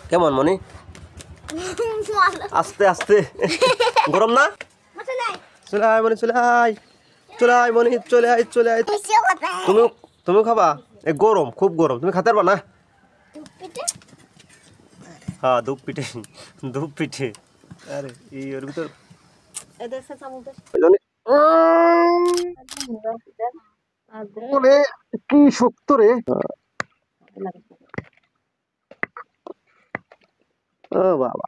কেমন মনি? আস্তে আস্তে গরম না? চলে আয় মনি, চলে আয়, চলে আয় মনি, চলে আয়, চলে আয়। তুমি খাবা? এ গরম, খুব গরম, তুমি খাতে পারবা না? হ্যাঁ, ধূপ পিঠে, ধূপ পিঠে। আরে এই ওর ভিতর কি শক্ত রে। ও বাবা,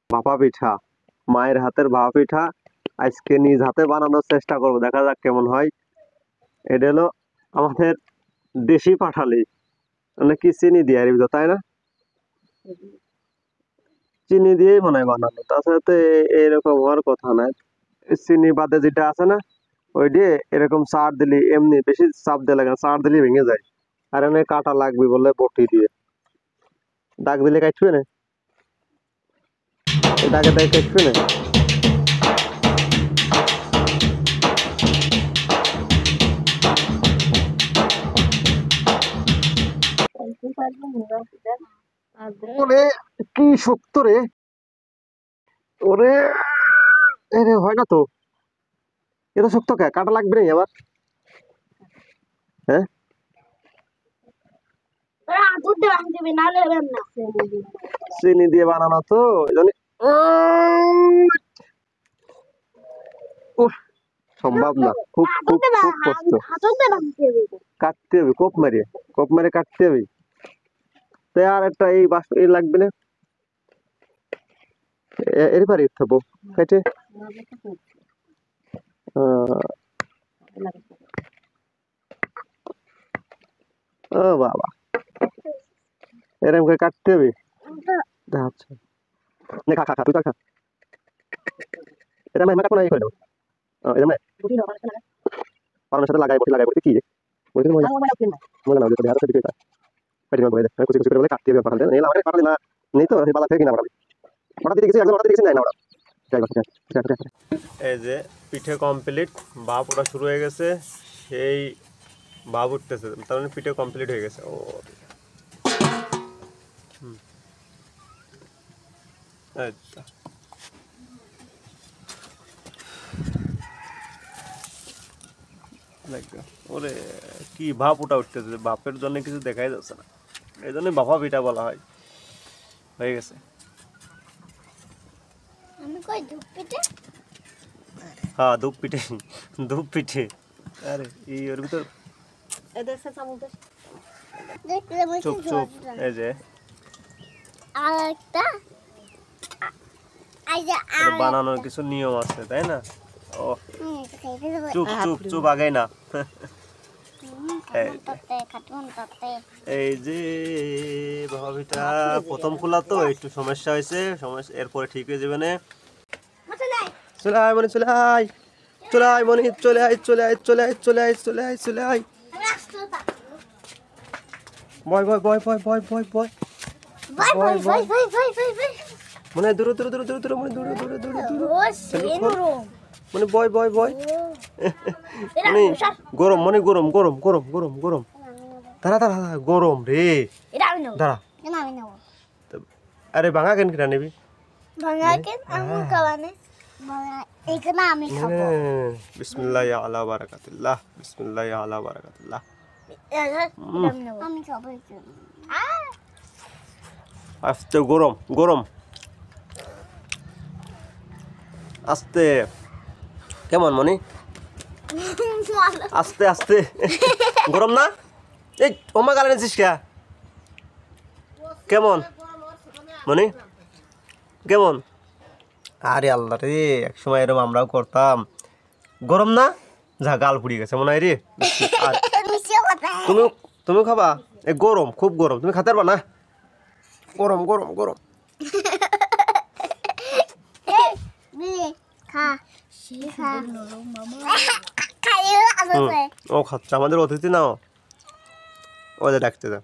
ভাপা পিঠা, মায়ের হাতের ভাপা পিঠা আজকে নিজ হাতে বানানোর চেষ্টা করবো, দেখা যাক কেমন হয়। এটা হলো আমাদের দেশি পাঠালি, মানে কি চিনি দিয়ে এর ভিতর, তাই না? চিনি দিয়েই মনে হয় বানানো, তাছাড়া তো এরকম হওয়ার কথা না। চিনি বাদে যেটা আছে না, ওই দিয়ে এরকম চার দিলি, এমনি বেশি চাপ দিয়ে লাগে না, চার দিলি ভেঙে যায়। আর এমনি কাটা লাগবে বলে বটি দিয়ে দাগ দিলে কাটবে না, দাগে দাগে কাটবে না। ওরে কি শক্ত রে, ওরে এরে হয় না তো, এটা শক্ত কে, কাটা লাগবে না আবার? হ্যাঁ, চিনি দিয়ে বানানো তো জানি। উফ, সম্ভব না, খুব খুব খুব কষ্ট। কাটতে হবে কোপ মারিয়ে, কোপ মারে কাটতে হবে। তো আর একটা এই বাস এই লাগবে না, এর পারি থাকবো কেটে। ও বাবা, এরকম করে কাটতে হবে। আচ্ছা, নে খা খা খা, তুই খা খা। এটা আমি কাটবো না, এই করে দেবো। এটা আমি পারনের সাথে লাগাই বলতে কি বলতে মজা মজা না, ওদের হাতে দিতে কাটি না বলে কুচি কুচি করে বলে কাটতে হবে পাঠাতে নেই, আমারে পাঠালে না নেই তো, বালা থেকে কিনা পাঠালে অর্ডার দিতে গেছি, একদম অর্ডার দিতে গেছি, নাই না অর্ডার। এই যে পিঠে কমপ্লিট, ভাপ ওটা শুরু হয়ে গেছে, সেই ভাপ উঠতেছে, তার মানে পিঠে কমপ্লিট হয়ে গেছে। ও আচ্ছা, ওরে কি ভাপ ওটা উঠতেছে, ভাপের জন্য কিছু দেখাই যাচ্ছে না, এই জন্য ভাপা পিঠা বলা হয়। হয়ে গেছে। হ্যাঁ, ধূপ পিঠে, ধূপ পিঠে। আরে এই ওর ভিতর চুপ চুপ, এই যে বানানোর কিছু নিয়ম আছে, তাই না? ও চুপ চুপ চুপ, আগে না। এই যে ভাবিটা প্রথম খোলা তো একটু সমস্যা হয়েছে, সমস্যা এরপরে ঠিক হয়ে যাবে না। চলে আয় মনি, চলে আয়, চলে আয় মনি, চলে আয়, চলে আয়, চলে আয়, চলে আয়, চলে আয়, চলে আয়। বয় বয় বয় বয় বয় বয় বয় মানে দূরে দূরে দূরে দূরে দূরে, মানে দূরে দূরে দূরে দূরে, মানে বয় বয় বয়, মানে গরম, মানে গরম গরম গরম গরম গরম, দাঁড়া দাঁড়া গরম রে, দাঁড়া। আরে ভাঙা কেন কিনা নিবি? বিসমিল্লাহ আলা বারাকাতুল্লাহ, বিসমিল্লাহ আলা বারাকাতুল্লাহ। আস্তে গরম গরম আস্তে কেমন মনি আস্তে আস্তে গরম না এই ওমা গালে নিছিস কে কেমন মনি কেমন আরে আল্লাহ রে এক সময় এরকম আমরাও করতাম গরম না যা গাল পুড়িয়ে গেছে মনে হয় রে আর তুমি তুমি খাবা এ গরম খুব গরম তুমি খেতে পারবা না গরম গরম গরম ও খাচ্ছে আমাদের অতিথি নাও ওদের ডাকতে দাও